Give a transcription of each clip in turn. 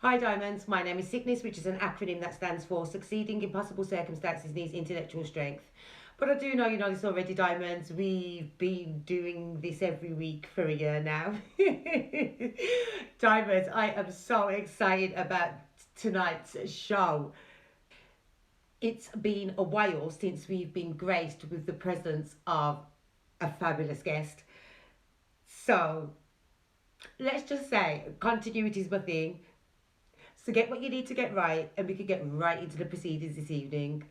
Hi Diamondz, my name is Sic'Nis, which is an acronym that stands for Succeeding in Possible Circumstances Needs Intellectual Strength. But I do know you know this already, Diamondz. We've been doing this every week for a year now. Diamondz, I am so excited about tonight's show. It's been a while since we've been graced with the presence of a fabulous guest. So let's just say continuity is my thing. So get what you need to get right, and we can get right into the proceedings this evening.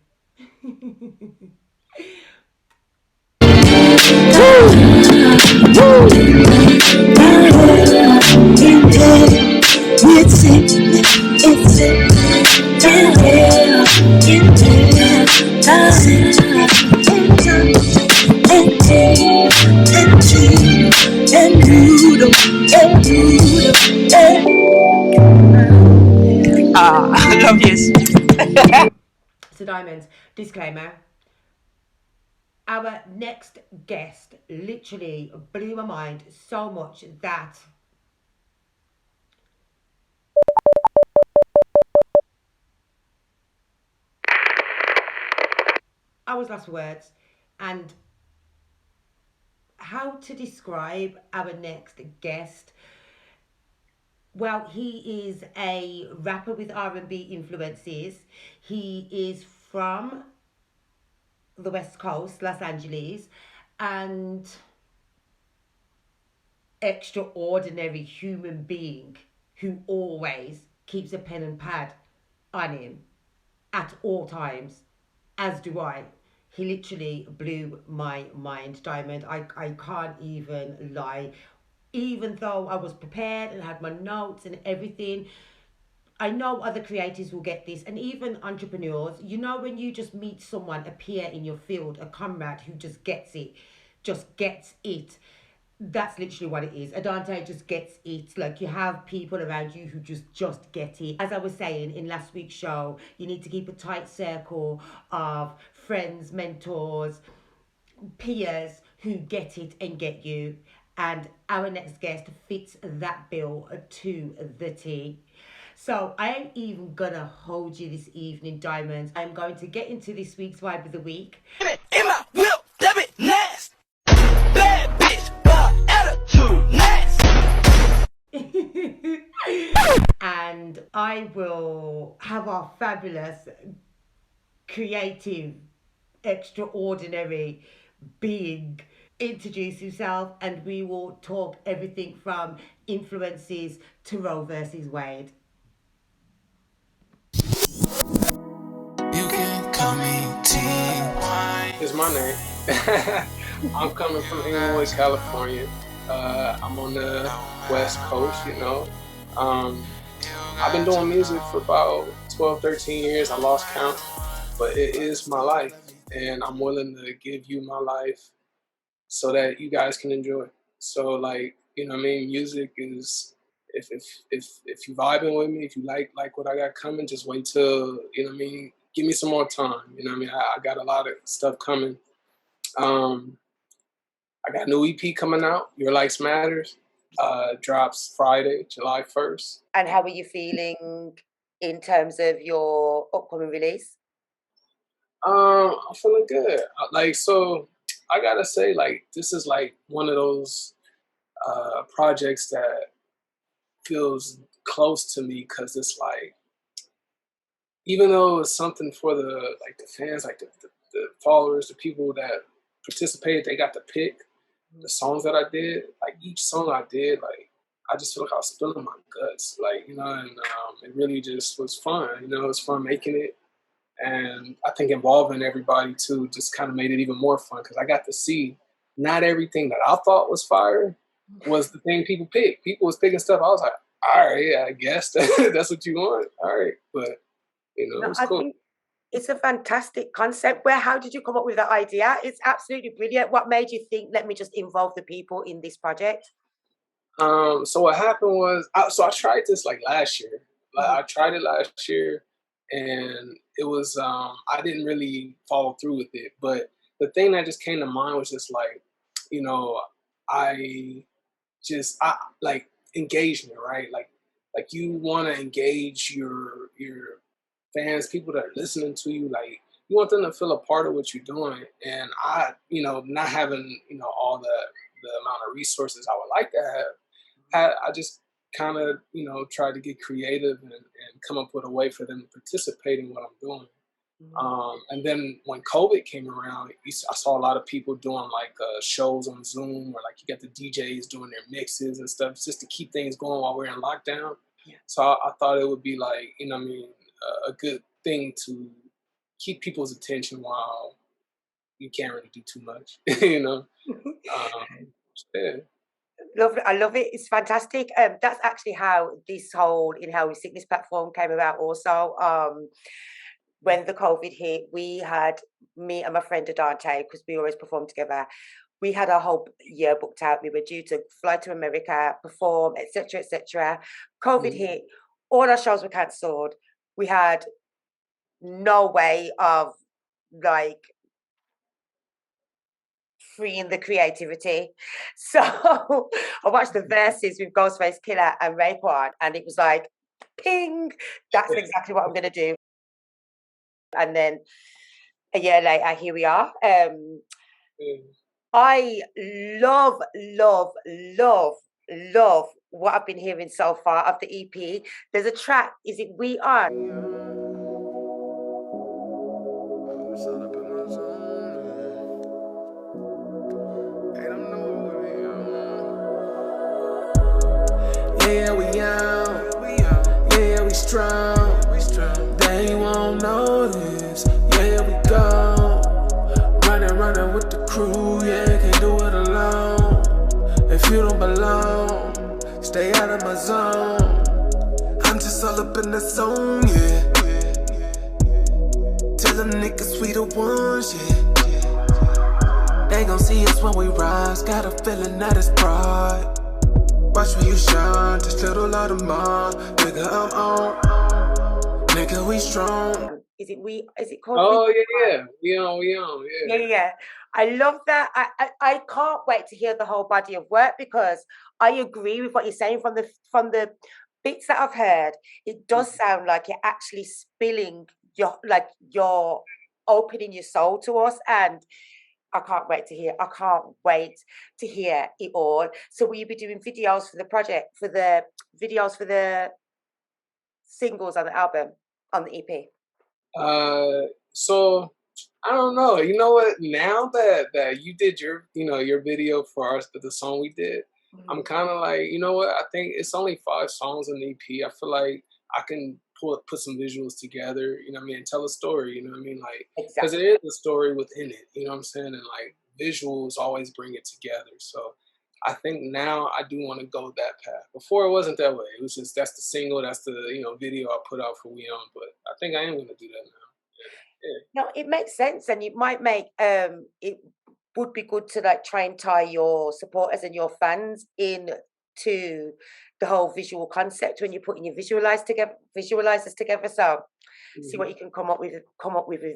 I love this. So, Diamondz, disclaimer. Our next guest literally blew my mind so much that I was lost for words. And how to describe our next guest? Well, he is a rapper with R&B influences. He is from the West Coast, Los Angeles, and extraordinary human being who always keeps a pen and pad on him at all times, as do I. He literally blew my mind, Diamond. I can't even lie. Even though I was prepared and had my notes and everything, I know other creators will get this, and even entrepreneurs. You know, when you just meet someone, a peer in your field, a comrade who just gets it. That's literally what it is. Adante just gets it. Like, you have people around you who just get it. As I was saying in last week's show, you need to keep a tight circle of friends, mentors, peers who get it and get you. And our next guest fits that bill to the T. So I ain't even gonna hold you this evening, Diamondz. I'm going to get into this week's vibe of the week. In my whip, that bit nasty. Bad bitch, but attitude nasty. And I will have our fabulous, creative, extraordinary being introduce himself, and we will talk everything from influences to Roe vs Wade. You can call me T.Y. Is my name. I'm coming from Illinois, California. I'm on the West Coast, you know. I've been doing music for about 12, 13 years. I lost count, but it is my life, and I'm willing to give you my life so that you guys can enjoy. So, like, you know what I mean? Music is, if you vibing with me, if you like what I got coming, just wait till, you know what I mean? Give me some more time. You know what I mean? I got a lot of stuff coming. I got a new EP coming out, Your Likes Matters. Drops Friday, July 1st. And how are you feeling in terms of your upcoming release? I'm feeling good. So I gotta say, like, this is like one of those projects that feels close to me, because it's like, even though it's something for the fans, like the followers, the people that participated, they got to pick the songs that I did. Like, each song I did, like, I just feel like I was spilling my guts, like, you know, and it really just was fun. You know, it was fun making it, and I think involving everybody too just kind of made it even more fun, because I got to see not everything that I thought was fire was the thing people picked. People was picking stuff. I was like, all right, yeah, I guess that's what you want. All right, but you know, it was cool. It's a fantastic concept. How did you come up with that idea? It's absolutely brilliant. What made you think, let me just involve the people in this project? So what happened was, I tried this like last year. Like, I tried it last year, and it was I didn't really follow through with it. But the thing that just came to mind was just like, you know, I like engagement, right? Like, like you want to engage your fans, people that are listening to you, like you want them to feel a part of what you're doing. And I, not having, all the amount of resources I would like to have, I just kind of, tried to get creative and come up with a way for them to participate in what I'm doing. And then when COVID came around, I saw a lot of people doing like shows on Zoom, or like you got the DJs doing their mixes and stuff, just to keep things going while we're in lockdown. Yeah. So I thought it would be like, a good thing to keep people's attention while you can't really do too much, Yeah. Love it. I love it. It's fantastic. That's actually how this whole Inhale Sic'Nis platform came about also. When the COVID hit, we had, me and my friend Adante, because we always perform together, we had our whole year booked out. We were due to fly to America, perform, etc., etc. COVID hit, all our shows were cancelled. We had no way of like freeing the creativity. So I watched the verses with Ghostface Killer and Raekwon, and it was like, ping, that's exactly what I'm going to do. And then a year later, here we are. I love what I've been hearing so far of the EP. There's a track, is it We Are? Yeah, we out. Yeah, we strong. They won't notice. Yeah, we go. Running with the crew. Yeah, can't do it alone. If you don't belong, stay out of my zone. I'm just all up in the zone, yeah. Tell them niggas we the ones, yeah. They gon' see us when we rise. Got a feeling that it's pride. Watch me you shine, just little lot of mine. Nigga, I'm on. Nigga, we strong. Is it called? Oh, yeah. We on, yeah. Yeah. I love that. I can't wait to hear the whole body of work, because I agree with what you're saying. From the bits that I've heard, it does sound like you're actually spilling you're opening your soul to us, and I can't wait to hear. I can't wait to hear it all. So will you be doing videos for the project, for the videos for the singles on the album, on the EP? So I don't know. You know what? Now that you did your video for us, the song we did, I'm kind of like, you know what? I think it's only 5 songs in the EP. I feel like I can put some visuals together, and tell a story, like, because there is a story within it, you know what I'm saying? And like visuals always bring it together. So I think now I do want to go that path. Before it wasn't that way. It was just, that's the single, that's the, video I put out for We On, but I think I am going to do that now. Yeah. No, it makes sense, and it might make, it would be good to like try and tie your supporters and your fans in to the whole visual concept when you're putting your visualizers together. So see what you can come up with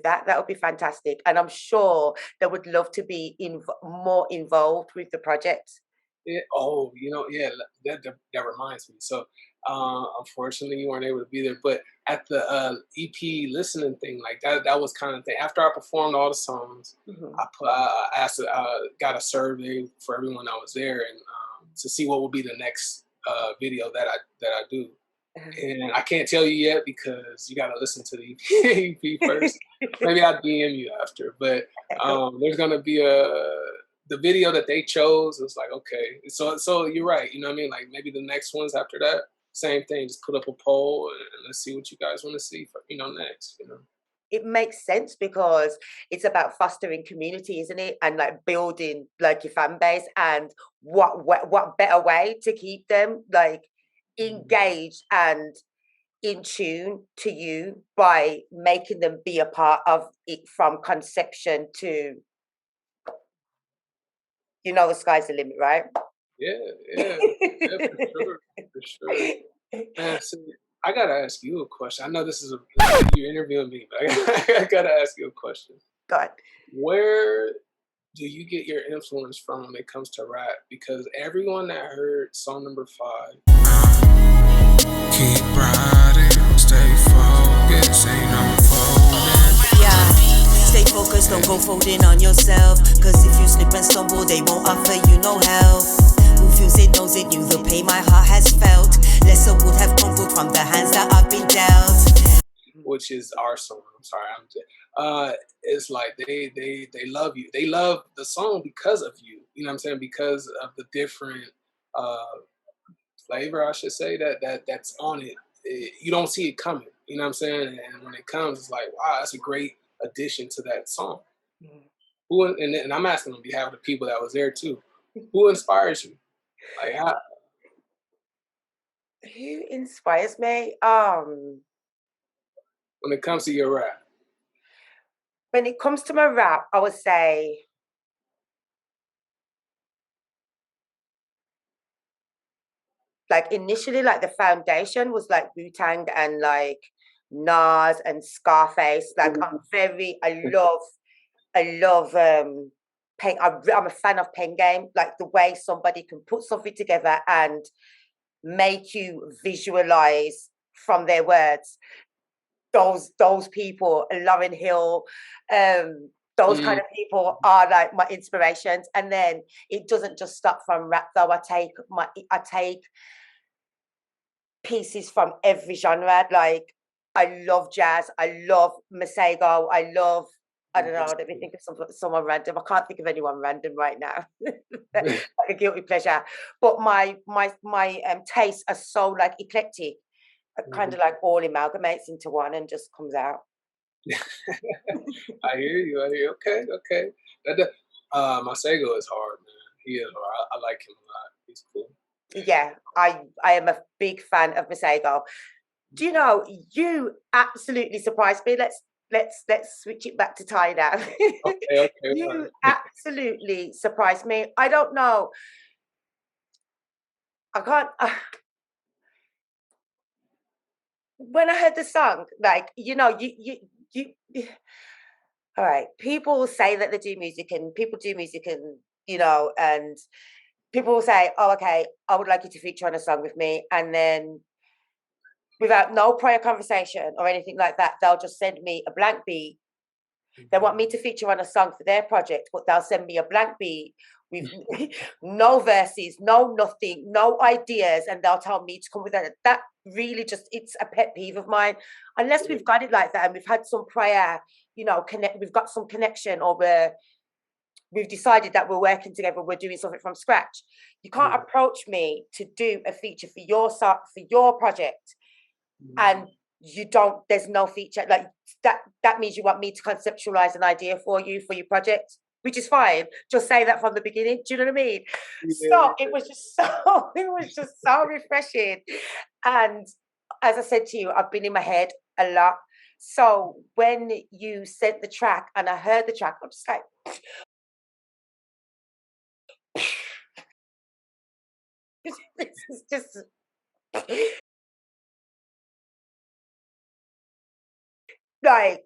that. That would be fantastic, and I'm sure they would love to be more involved with the project. Yeah. Oh, yeah. That reminds me. So, unfortunately, you weren't able to be there, but at the EP listening thing, like that was kind of thing. After I performed all the songs, I got a survey for everyone that was there, and to see what would be the next video that I do. And I can't tell you yet because you got to listen to the EP first. Maybe I'll DM you after. But there's going to be the video that they chose. It's like, okay. So you're right. You know what I mean? Like maybe the next ones after that, same thing. Just put up a poll and let's see what you guys want to see for, next, It makes sense because it's about fostering community, isn't it? And like building like your fan base, and what better way to keep them like engaged and in tune to you by making them be a part of it from conception to, the sky's the limit, right? Yeah, for sure. Man, so I gotta ask you a question. I know this is you're interviewing me, but I gotta ask you a question. Go ahead. Where do you get your influence from when it comes to rap? Because everyone that heard song number 5 Keep riding, stay focused, ain't no folding. Yeah, stay focused, don't go folding on yourself. Cause if you slip and stumble, they won't offer you no help. Who feels it knows it, knew the pain my heart has felt. Lesser would have crumbled from the hands that I've been dealt. Which is our song. I'm sorry, it's like they love you. They love the song because of you. You know what I'm saying? Because of the different flavor, I should say, that's on it. You don't see it coming. You know what I'm saying? And when it comes, it's like, wow, that's a great addition to that song. Who and I'm asking on behalf of the people that was there too. Who inspires you? Like how? Who inspires me? When it comes to your rap. When it comes to my rap, I would say like initially, like the foundation was like Wu-Tang and like Nas and Scarface. Like I love pen. I'm a fan of pen game. Like the way somebody can put something together and make you visualize from their words. Those people, Lauryn Hill, those kind of people are like my inspirations. And then it doesn't just stop from rap though. I take pieces from every genre. Like I love jazz, I love Masego, I don't know, let me think of someone random. I can't think of anyone random right now. Like a guilty pleasure. But my tastes are so like eclectic. Kind of like all amalgamates into one and just comes out. I hear you. Okay. Masego is hard, man. He is hard. I like him a lot. He's cool. Yeah, I am a big fan of Masego. Do you know, you absolutely surprised me. Let's switch it back to Thai now. Okay. You absolutely surprised me. I don't know. I can't. When I heard the song, like, you know, you all right, people say that they do music and people do music and, you know, and people will say, oh, okay, I would like you to feature on a song with me. And then without no prior conversation or anything like that, they'll just send me a blank beat. They want me to feature on a song for their project, but they'll send me a blank beat with no verses, no nothing, no ideas, and they'll tell me to come with that. That really just, it's a pet peeve of mine. Unless we've got it like that and we've had some prior, you know, we've got some connection, or we've decided that we're working together, we're doing something from scratch. You can't approach me to do a feature for your song, for your project, and there's no feature. Like that means you want me to conceptualize an idea for your project, which is fine. Just say that from the beginning. Do you know what I mean? Yeah. So it was just so refreshing. And as I said to you, I've been in my head a lot. So when you sent the track and I heard the track, I'm just like, this is just like,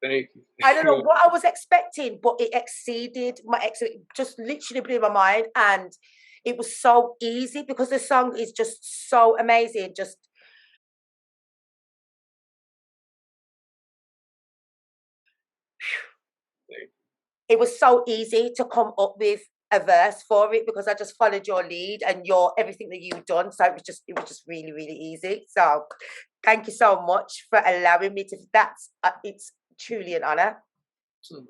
thank you. I don't know what I was expecting, but it exceeded my just literally blew my mind. And it was so easy because the song is just so amazing. Just it was so easy to come up with a verse for it because I just followed your lead and everything that you've done. So it was just really, really easy. So thank you so much for allowing me to. It's truly an honor. Oh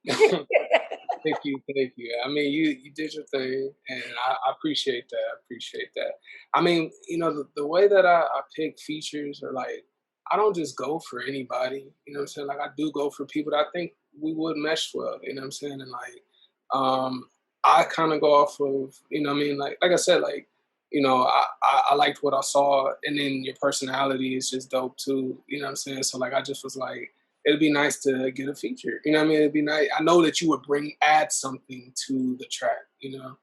my God. Thank you. I mean, you did your thing, and I appreciate that. I mean, you know, the way that I pick features are like, I don't just go for anybody. You know what I'm saying? Like I do go for people that I think we would mesh well. You know what I'm saying? And like, I kind of go off of, you know what I mean? Like I said, like, you know, I liked what I saw, and then your personality is just dope too. You know what I'm saying? So like, I just was like, it'd be nice to get a feature. You know what I mean? It'd be nice. I know that you would add something to the track, you know?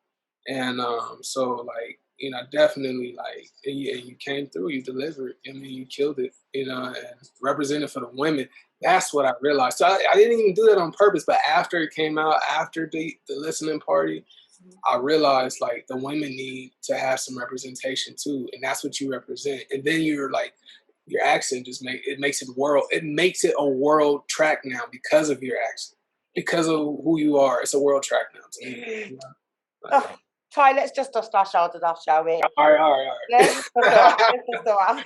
And so like, you know, definitely like, you came through, you delivered. I mean, you killed it, you know, and represented for the women. That's what I realized. So I didn't even do that on purpose, but after it came out, after the listening party, I realized like the women need to have some representation too, and that's what you represent. And then you're like, your accent just makes it a world track now because of your accent, because of who you are. It's a world track now to me. You know? Like, Oh, Ty, let's just dust our shoulders off, shall we? all right. Let's just dust it off.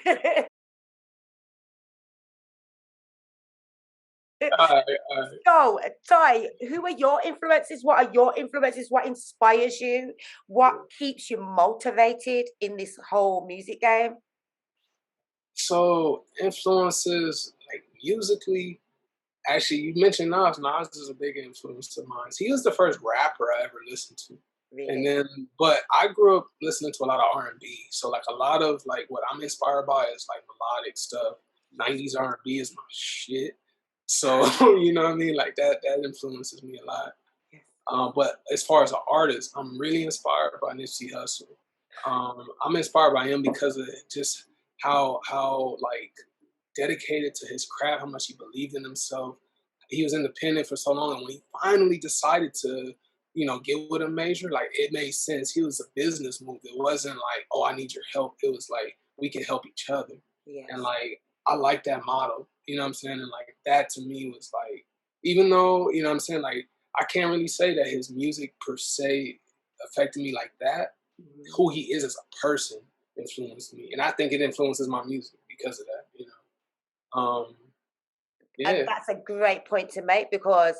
Let's dust it off. So, Ty, who are your influences? What are your influences? What inspires you? What keeps you motivated in this whole music game? So influences like musically, actually, you mentioned Nas. Nas is a big influence to mine. He was the first rapper I ever listened to. Really? And then, but I grew up listening to a lot of R&B. So like a lot of like what I'm inspired by is like melodic stuff. 90s R&B is my shit. So you know what I mean? Like that influences me a lot. But as far as an artist, I'm really inspired by Nipsey Hussle. I'm inspired by him because of just how like dedicated to his craft, how much he believed in himself. He was independent for so long, and when he finally decided to, get with a major, like it made sense. He was a business move. It wasn't like, oh, I need your help. It was like we can help each other. Yes. And like I like that model. You know what I'm saying? And like that to me was like, even though, you know what I'm saying, like I can't really say that his music per se affected me like that. Mm-hmm. Who he is as a person influenced me. And I think it influences my music because of that, Yeah. And that's a great point to make because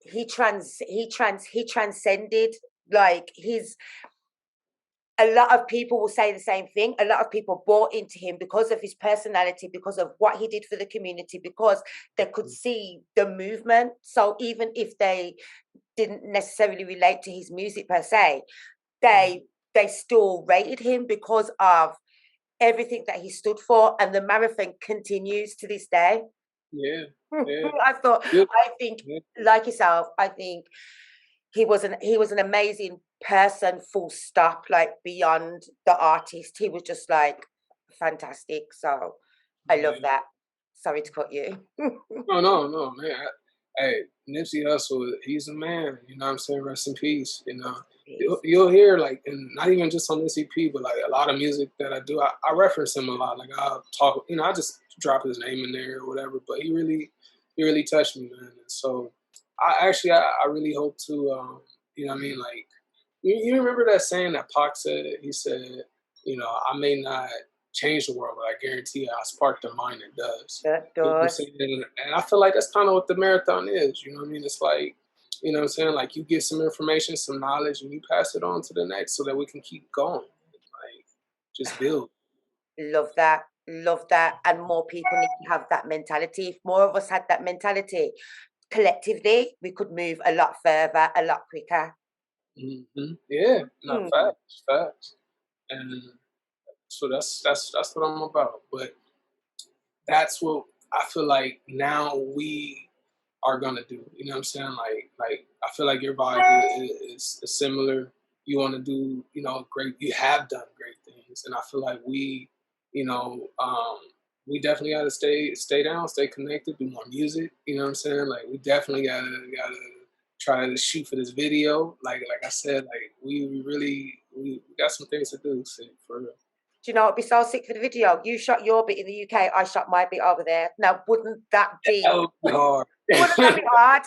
he transcended, like a lot of people will say the same thing. A lot of people bought into him because of his personality, because of what he did for the community, because they could see the movement. So even if they didn't necessarily relate to his music per se, they still rated him because of everything that he stood for. And the marathon continues to this day. Yeah. I think, like yourself, I think he was an amazing person, full stop, like beyond the artist. He was just like fantastic. So I love that. Sorry to cut you. No, man. Hey, Nipsey Hussle, he's a man. You know what I'm saying? Rest in peace. You'll hear like, and not even just on this EP, but like a lot of music that I do, I reference him a lot. Like I'll talk, I just drop his name in there or whatever. But he really touched me, man. And so I really hope to, you know what I mean? Like, you remember that saying that PAAK said? He said, I may not change the world, but I guarantee I spark the mind that does. That does. And I feel like that's kind of what the marathon is. You know what I mean? It's like, you know what I'm saying? Like you get some information, some knowledge, and you pass it on to the next so that we can keep going. Like, just build. Love that. And more people need to have that mentality. If more of us had that mentality, collectively, we could move a lot further, a lot quicker. Mm-hmm. Yeah, no, facts. And so that's what I'm about. But that's what I feel like now we are gonna do. You know what I'm saying? Like I feel like your vibe is similar. You want to do, great. You have done great things, and I feel like we definitely gotta stay down, stay connected, do more music. You know what I'm saying? Like we definitely gotta try to shoot for this video. Like I said, like we got some things to do. For real. Do you know what would be so sick for the video? You shot your bit in the UK, I shot my bit over there. Now, wouldn't that be hard? Wouldn't that be hard?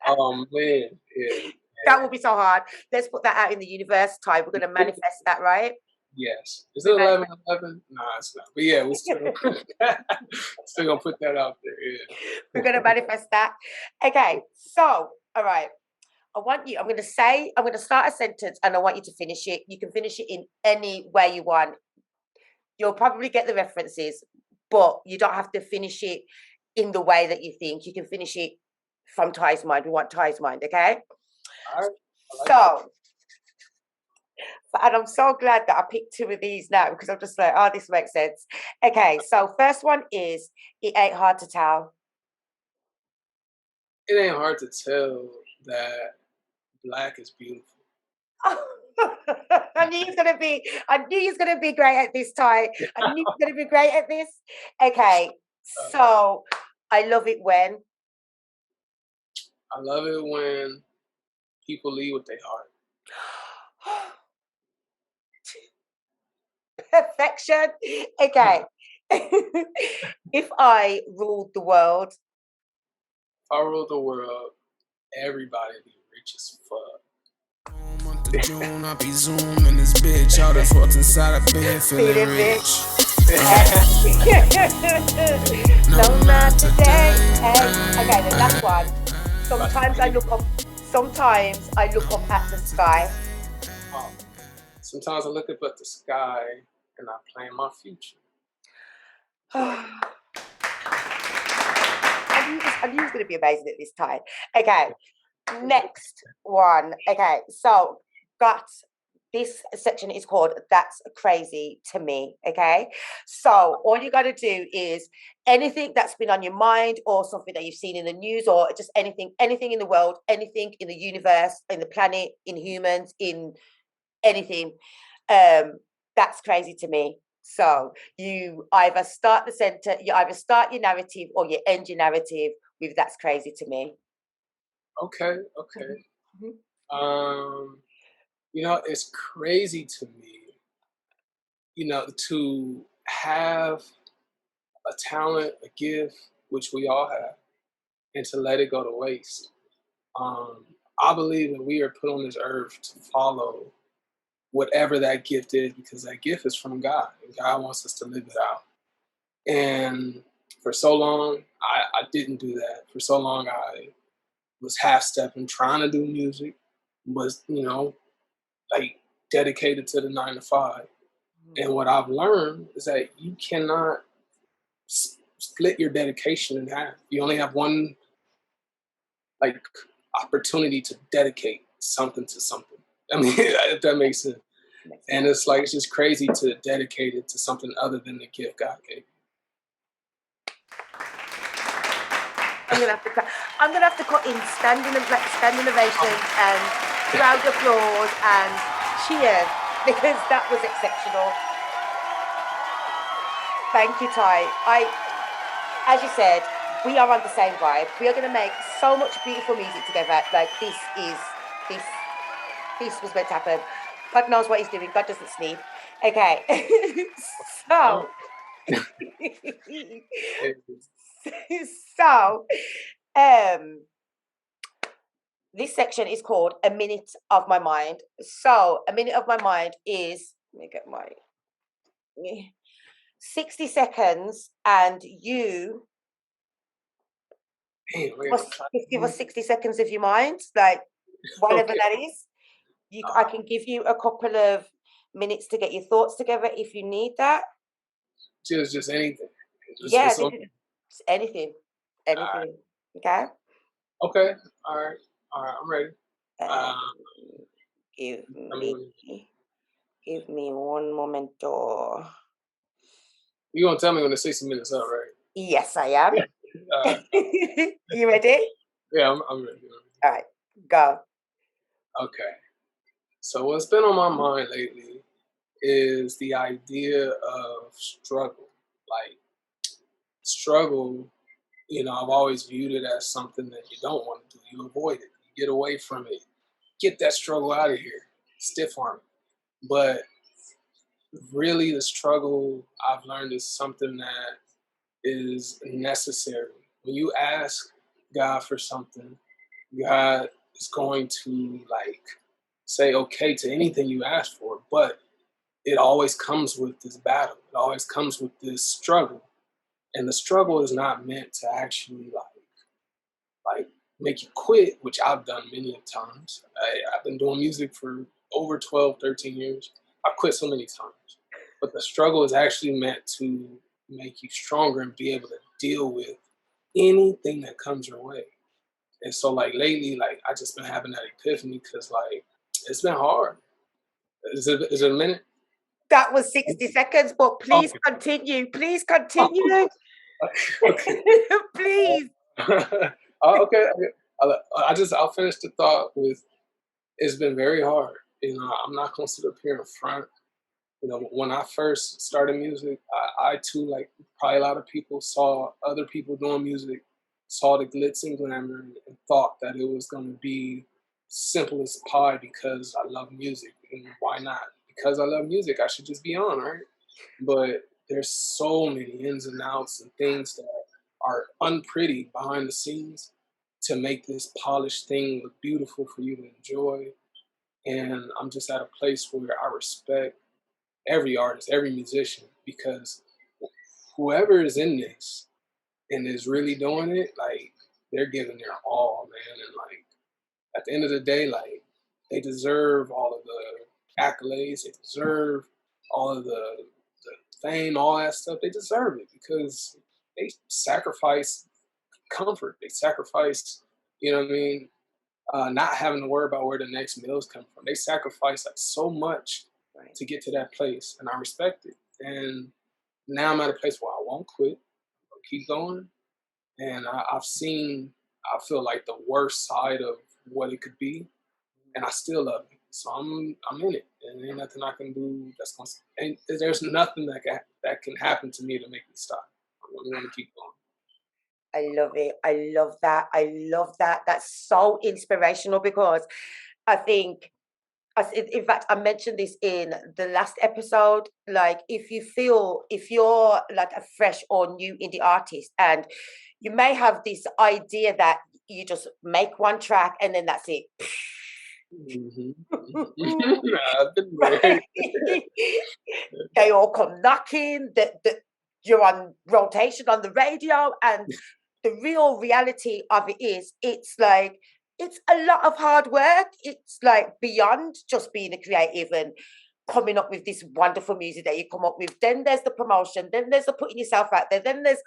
Oh man, yeah. That would be so hard. Let's put that out in the universe, Ty. We're going to manifest that, right? Yes. Is it 11/11? No, it's not. But yeah, we're still gonna put that out there. Yeah. We're gonna manifest that. Okay, so all right. I'm going to start a sentence and I want you to finish it. You can finish it in any way you want. You'll probably get the references, but you don't have to finish it in the way that you think. You can finish it from Ty's mind. We want Ty's mind, okay? All right. And I'm so glad that I picked two of these now because I'm just like, oh, this makes sense. Okay, so first one is, it ain't hard to tell. It ain't hard to tell that Black is beautiful. I knew he was gonna be great at this, Ty. I knew he was gonna be great at this. Okay, so I love it when I love it when people lead with their heart. Perfection. Okay. If I ruled the world, If I ruled the world, everybody be rich as fuck. Month of June, I be zooming this bitch. All the thoughts inside a bed, feeling rich. no, not today. Okay, the last one. Sometimes I look up at the sky. Sometimes I look up at the sky and I plan my future. I knew it was going to be amazing at this time. Okay, next one. Okay, so this section is called That's Crazy to Me. Okay, so all you got to do is anything that's been on your mind or something that you've seen in the news or just anything in the world, anything in the universe, in the planet, in humans, in anything. That's crazy to me. So you either start your narrative or you end your narrative with "That's crazy to me." Okay. Mm-hmm. It's crazy to me, to have a talent, a gift, which we all have, and to let it go to waste. I believe that we are put on this earth to follow whatever that gift is, because that gift is from God, and God wants us to live it out. And for so long, I didn't do that. For so long, I was half-stepping, trying to do music, was, dedicated to the 9 to 5. And what I've learned is that you cannot split your dedication in half. You only have one, opportunity to dedicate something to something. I mean, if that makes sense. And it's just crazy to dedicate it to something other than the gift God gave you. I'm gonna have to cut in standing ovations and round of applause and cheers because that was exceptional. Thank you, Ty. As you said, we are on the same vibe. We are going to make so much beautiful music together. This was meant to happen. God knows what he's doing. God doesn't sleep. Okay. This section is called A Minute of My Mind. So a minute of my mind is, let me get my 60 seconds, and you give us 60 seconds of your mind, whatever that is. I can give you a couple of minutes to get your thoughts together if you need that. Just anything. Anything. Right. Okay. Okay. All right. I'm ready. Give me one moment. You're gonna tell me when the 60 minutes up, right? Yes, I am. You ready? Yeah, I'm ready. All right, go. Okay. So what's been on my mind lately is the idea of struggle. Struggle, I've always viewed it as something that you don't want to do. You avoid it. You get away from it. Get that struggle out of here. Stiff arm it. But really the struggle, I've learned, is something that is necessary. When you ask God for something, God is going to say okay to anything you ask for, but it always comes with this battle. It always comes with this struggle. And the struggle is not meant to actually make you quit, which I've done many times. I've been doing music for over 12, 13 years. I've quit so many times. But the struggle is actually meant to make you stronger and be able to deal with anything that comes your way. And so lately, I just been having that epiphany because it's been hard. Is it a minute? That was 60 seconds, but please continue. Please continue. Okay. Please. Okay. I'll finish the thought with, it's been very hard. I'm not going to sit up here in front. When I first started music, I too, probably a lot of people, saw other people doing music saw the glitz and glamour and thought that it was going to be simple as pie because I love music. And why not? Because I love music, I should just be on, right? But there's so many ins and outs and things that are unpretty behind the scenes to make this polished thing look beautiful for you to enjoy. And I'm just at a place where I respect every artist, every musician, because whoever is in this and is really doing it, like, they're giving their all, man. And like, at the end of the day, like, they deserve all of the accolades, they deserve all of the fame, all that stuff. They deserve it because they sacrifice comfort, they sacrifice, you know what I mean, not having to worry about where the next meals come from. They sacrifice like so much to get to that place, and I respect it. And now I'm at a place where I won't quit, I'll keep going. And I feel like the worst side of what it could be, and I still love it. So I'm in it, and ain't nothing I can do that's gonna. And there's nothing that can happen to me to make me stop. I'm gonna keep going. I love it. I love that. I love that. That's so inspirational because I think, in fact, I mentioned this in the last episode. Like, if you're like a fresh or new indie artist, and you may have this idea that you just make one track and then that's it. I've been there. They all come knocking. You're on rotation on the radio, and the real reality of it is, it's a lot of hard work. It's like beyond just being a creative and coming up with this wonderful music that you come up with. Then there's the promotion. Then there's the putting yourself out there. Then there's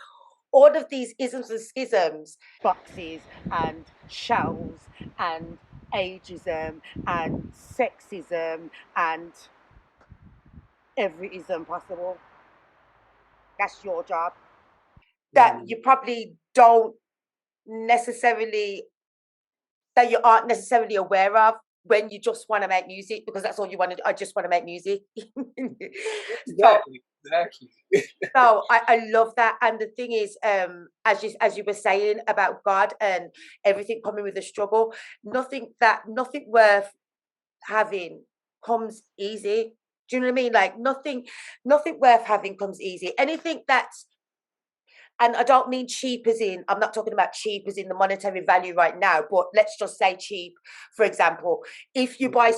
all of these isms and schisms, boxes and shells and ageism and sexism and every ism possible. That's your job. That you probably don't necessarily, that you aren't necessarily aware of when you just want to make music, because that's all you want to do. I just want to make music. Exactly. So I love that. And the thing is, as you were saying about God and everything coming with a struggle, nothing worth having comes easy. Do you know what I mean? Like, nothing worth having comes easy. Anything that's, and I don't mean cheap as in, I'm not talking about cheap as in the monetary value right now, but let's just say cheap. For example, if you buy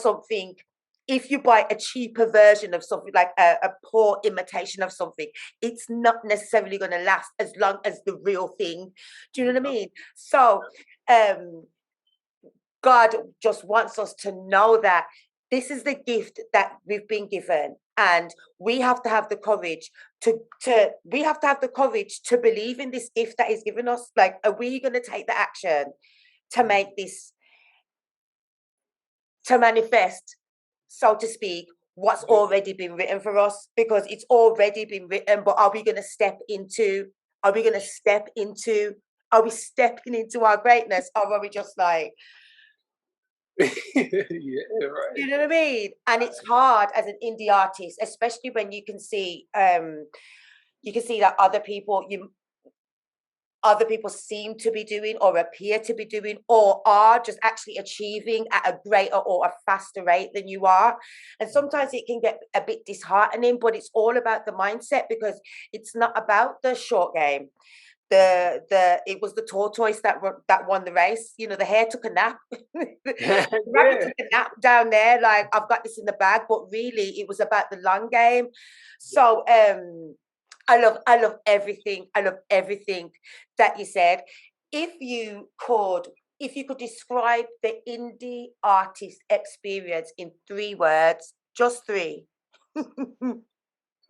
a cheaper version of something, like a poor imitation of something, it's not necessarily going to last as long as the real thing. Do you know what I mean? So God just wants us to know that this is the gift that we've been given, and we have to have the courage to believe in this gift that He's given us. Like, are we going to take the action to make this, to manifest, so to speak, what's already been written for us? Because it's already been written, but are we stepping into our greatness, or are we just like, Yeah, right. you know what I mean? And it's hard as an indie artist, especially when you can see that other people seem to be doing, or appear to be doing, or are just actually achieving at a greater or a faster rate than you are. And sometimes it can get a bit disheartening, but it's all about the mindset, because it's not about the short game. It was the tortoise that won the race. You know, the hare took a nap. The rabbit took a nap down there, like, I've got this in the bag, but really it was about the long game. So I love everything. I love everything that you said. If you could describe the indie artist experience in 3 words, just 3.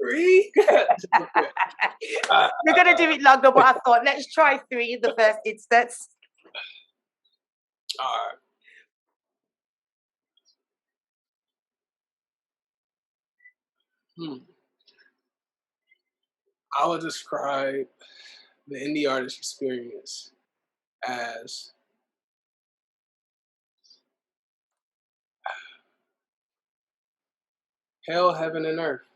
3? We're gonna do it longer, but I thought, let's try 3 in the first instance. All right. I would describe the indie artist experience as hell, heaven, and earth.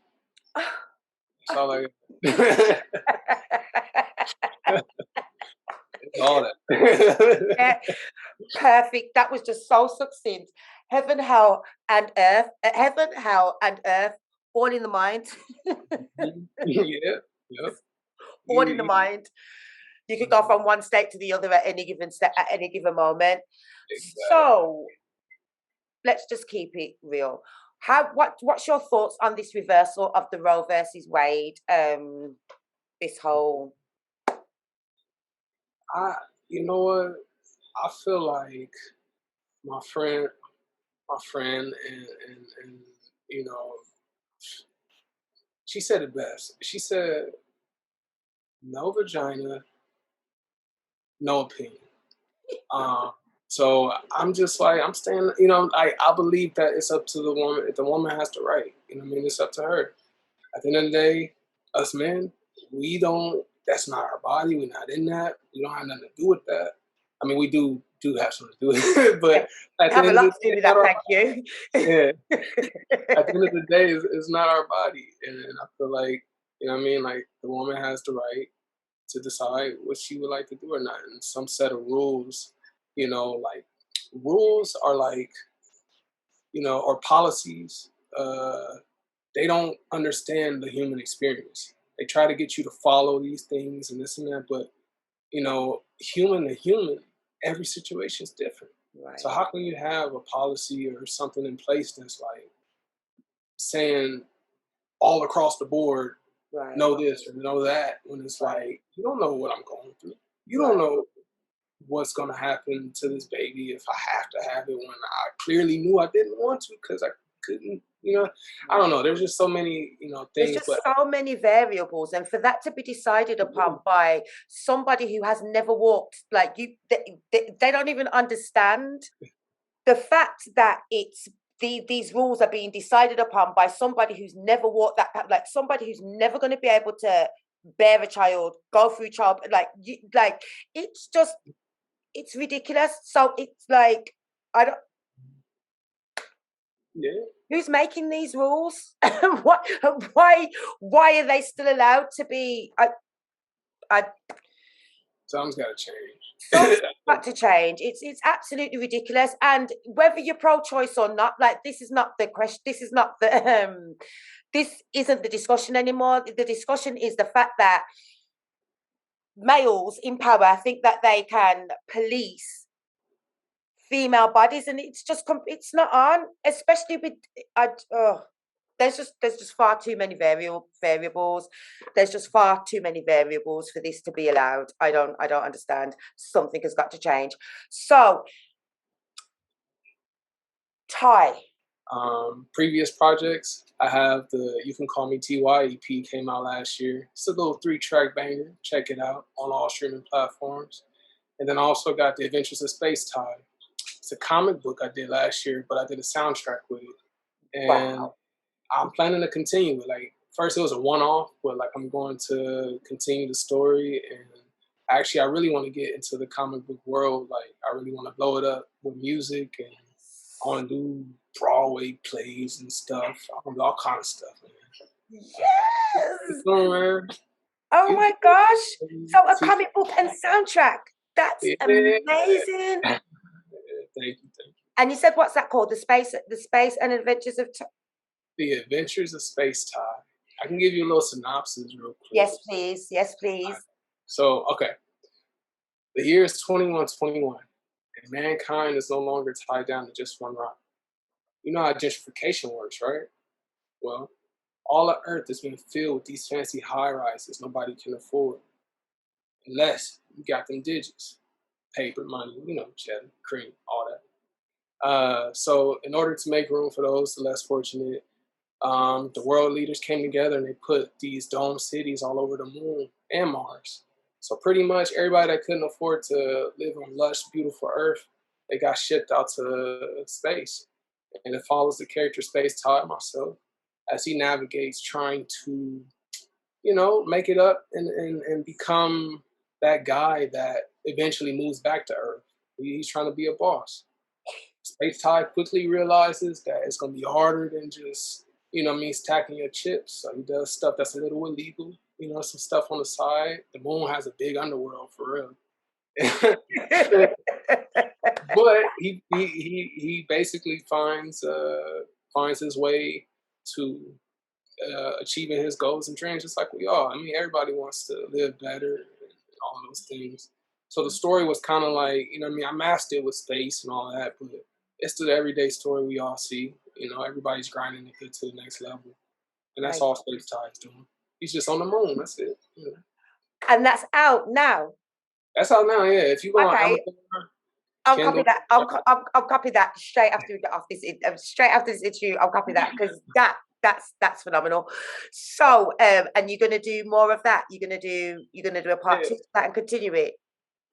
That's all I got. All that. Yeah, perfect. That was just so succinct. Heaven, hell, and earth. Heaven, hell, and earth. All in the mind. Yeah. Yep. All in the mind. You could go from one state to the other at any given at any given moment. Exactly. So let's just keep it real. What's your thoughts on this reversal of the Roe versus Wade? This whole You know what? I feel like my friend and you know, she said it best. She said, no vagina, no opinion. So I'm just like, I'm staying, I believe that it's up to the woman. If the woman has the right, it's up to her. At the end of the day, us men, that's not our body. We're not in that. We don't have nothing to do with that. I mean, we do have something to do with it, but at the have a end lot of to the do day, with that. Thank you. Yeah. At the end of the day, it's not our body. And I feel like, like the woman has the right to decide what she would like to do or not. And some set of rules, like rules are like, or policies, they don't understand the human experience. They try to get you to follow these things and this and that, but human to human, every situation is different. Right. So how can you have a policy or something in place that's like saying all across the board, right. know this or know that, when it's like, you don't know what I'm going through. You don't know what's going to happen to this baby if I have to have it when I clearly knew I didn't want to because I couldn't, I don't know. There's just so many, things. There's just so many variables, and for that to be decided upon by somebody who has never walked, like you, they don't even understand the fact that these rules are being decided upon by somebody who's never walked that path, like somebody who's never going to be able to bear a child, go through child, it's ridiculous. So it's like, I don't. Yeah. Who's making these rules? Why are they still allowed to be? Something's got to change. Something's got to change. It's absolutely ridiculous. And whether you're pro-choice or not, like this is not the question. This is not the this isn't the discussion anymore. The discussion is the fact that males in power think that they can police female bodies, and it's it's not on, especially with there's just far too many variables. There's just far too many variables for this to be allowed. I don't understand. Something has got to change. So, Ty. Previous projects, I have the You Can Call Me TY EP came out last year. It's a little 3-track banger. Check it out on all streaming platforms. And then I also got The Adventures of Space Ty. It's a comic book I did last year, but I did a soundtrack with it. And I'm planning to continue it. Like, first it was a one-off, but like I'm going to continue the story. And actually, I really want to get into the comic book world. Like, I really want to blow it up with music, and I want to do Broadway plays and stuff. I want to do all kind of stuff, man. Yes! Man. Oh my gosh! So a comic book and soundtrack. That's amazing. Thank you. And you said, what's that called? The Space and Adventures of The Adventures of Space Ty. I can give you a little synopsis real quick. Yes, please. Yes, please. Right. So, okay. The year is 2121, and mankind is no longer tied down to just one rock. You know how gentrification works, right? Well, all of Earth has been filled with these fancy high-rises nobody can afford. Unless you got them digits. Paper, money, cheddar, cream, all that. So in order to make room for those, the less fortunate, the world leaders came together and they put these dome cities all over the moon and Mars. So pretty much everybody that couldn't afford to live on lush, beautiful Earth, they got shipped out to space. And it follows the character Space Ty myself as he navigates trying to, make it up and become that guy that eventually moves back to Earth. He's trying to be a boss. Space Ty quickly realizes that it's going to be harder than just, stacking your chips. So he does stuff that's a little illegal, some stuff on the side. The moon has a big underworld for real. But he basically finds his way to achieving his goals and dreams, just like we all. I mean, everybody wants to live better and all those things. So the story was kind of like, you know, what I mean, I masked it with space and all that, but it's the everyday story we all see. You know, everybody's grinding to get to the next level, and that's all Space Ty is doing. He's just on the moon. That's it. You know. And that's out now. That's out now. Yeah, if you go on Amazon, I'll copy that. I'll copy that straight after we get off this. Straight after this interview, I'll copy that because that's phenomenal. So, and you're gonna do more of that. You're gonna do a part 2 of that and continue it.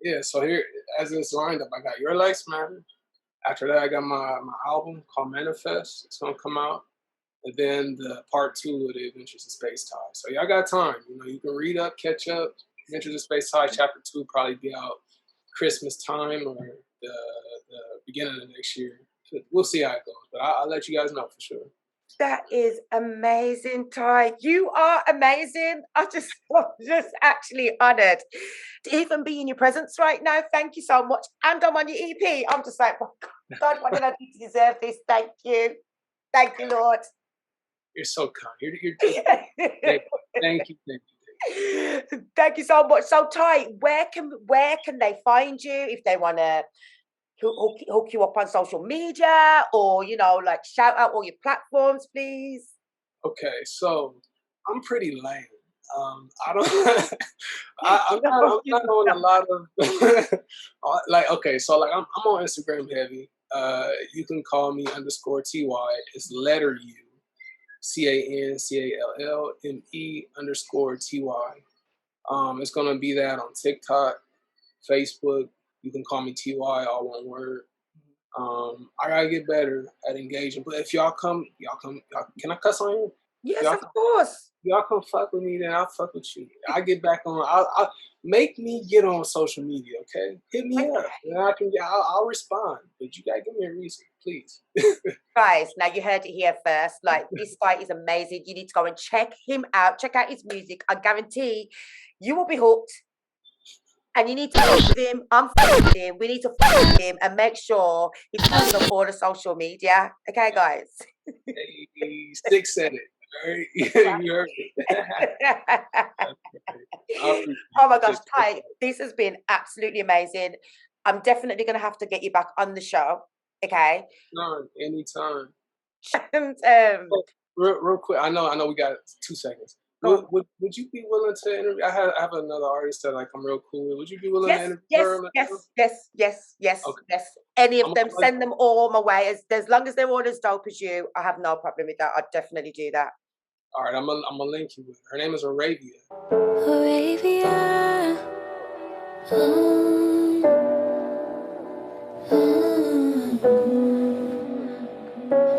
Yeah. So here, as it's lined up, I got Your Life Matter. After that, I got my album called Manifest. It's gonna come out, and then the part 2 of the Adventures of Space Ty. So y'all got time. You know, you can read up, catch up. Adventures of Space Ty Chapter 2 probably be out Christmas time or the beginning of next year. We'll see how it goes, but I'll let you guys know for sure. That is amazing, Ty. You are amazing. I'm just actually honoured to even be in your presence right now. Thank you so much. And I'm on your EP. I'm just like, oh God, what did I do to deserve this? Thank you. Thank you, Lord. You're so kind. Thank you. Thank you so much. So, Ty, where can they find you if they want to hook you up on social media, or like shout out all your platforms, please? Okay, so I'm pretty lame. I don't. I'm not on a lot of like. Okay, so like I'm on Instagram heavy. You can call me _TY. It's letter U, CANCALLME_TY. It's gonna be that on TikTok, Facebook. You can call me TY, all one word. I gotta get better at engaging. But if y'all come. Can I cuss on you? Yes, of course. Y'all come fuck with me, then I'll fuck with you. I get back on. I'll make me get on social media, okay? Hit me up, and I'll respond. But you gotta give me a reason, please. Guys, now you heard it here first. Like, this guy is amazing. You need to go and check him out. Check out his music. I guarantee you will be hooked. And you need to fuck with him. I'm fucking with him. We need to fuck with him and make sure he's on all the social media. Okay, guys? Hey, Stick said it. Right? You heard it. Oh my gosh, Ty, this has been absolutely amazing. I'm definitely going to have to get you back on the show. Okay? Anytime. And, real quick, I know we got 2 seconds. Would you be willing to interview? I have another artist that like I'm real cool with. Would you be willing to interview her? Yes. Okay. Yes. Any of them, send them all my way. As long as they're all as dope as you, I have no problem with that. I'd definitely do that. All right, I'm gonna link you with her. Her name is Orayvia. Orayvia.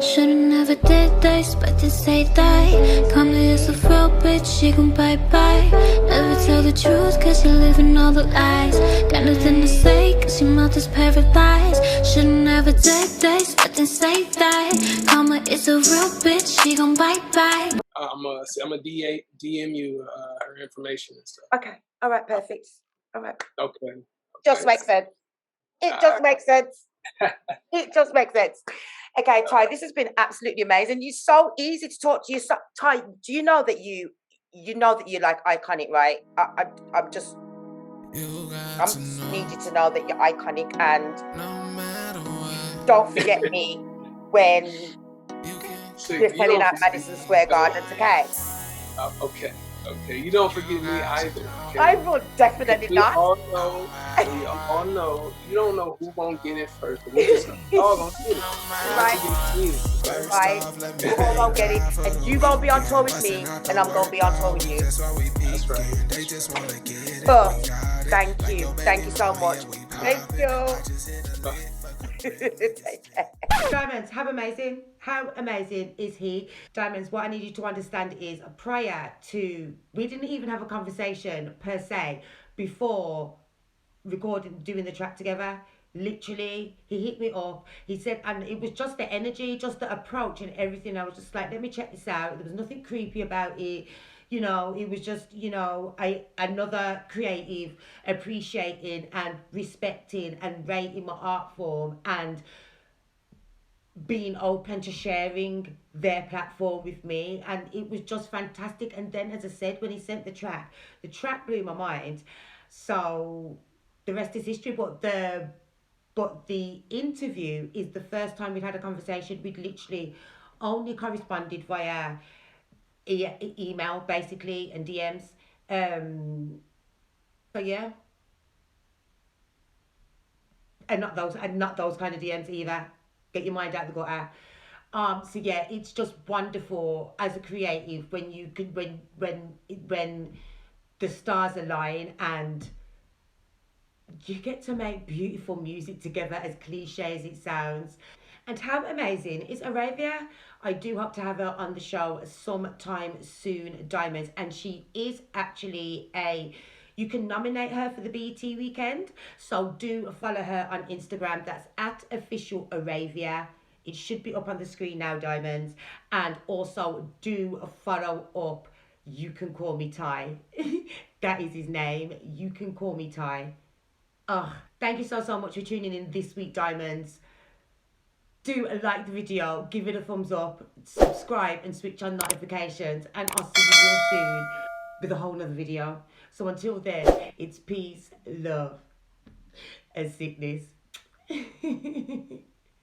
Should've never did this, but they say die. Comedy is a real bitch, she gon' bye-bye. Never tell the truth, cause you're living all the lies. Got nothing to say, cause your mouth is paradise. Should've never did this, but they say die. Karma is a real bitch, she gon' bye-bye. I'm a DM you her information and stuff. Okay. All right. Perfect. All right. Okay. Just makes sense. It just makes sense. It just makes sense. Okay, Ty, this has been absolutely amazing. You're so easy to talk to. You, Ty, do you know that you you're like iconic, right? I just need you to know that you're iconic, and don't forget me when you're selling out Madison Square Gardens, okay? Okay. You don't forget me either. Okay? I will definitely not. We all know. You don't know who gonna get it first, but we just all gonna get it. Right. You all gonna get it, and you gonna be on tour with me, and I'm gonna be on tour with you. That's right. But thank you so much. Thank you. Diamondz, how amazing is he? Diamondz, what I need you to understand is, prior to, we didn't even have a conversation per se before doing the track together. Literally, he hit me up. He said, and it was just the energy, just the approach and everything. I was just like, let me check this out. There was nothing creepy about it. You know, it was just, you know, another creative appreciating and respecting and rating my art form and being open to sharing their platform with me, and it was just fantastic. And then, as I said, when he sent the track blew my mind. So the rest is history. But the interview is the first time we'd had a conversation. We'd literally only corresponded via email, basically, and DMs. So yeah, and not those kind of DMs either. Get your mind out the gutter. So yeah, it's just wonderful as a creative when you can when the stars align and you get to make beautiful music together, as cliche as it sounds. And how amazing is Orayvia? I do hope to have her on the show sometime soon, Diamondz. And she is actually you can nominate her for the BET weekend. So do follow her on Instagram. That's at official Orayvia. It should be up on the screen now, Diamondz. And also do follow up You Can Call Me Ty. That is his name. You Can Call Me Ty. Thank you so much for tuning in this week, Diamondz. Do like the video, give it a thumbs up, subscribe and switch on notifications, and I'll see you real soon with a whole nother video. So until then, it's peace, love and Sic'Nis.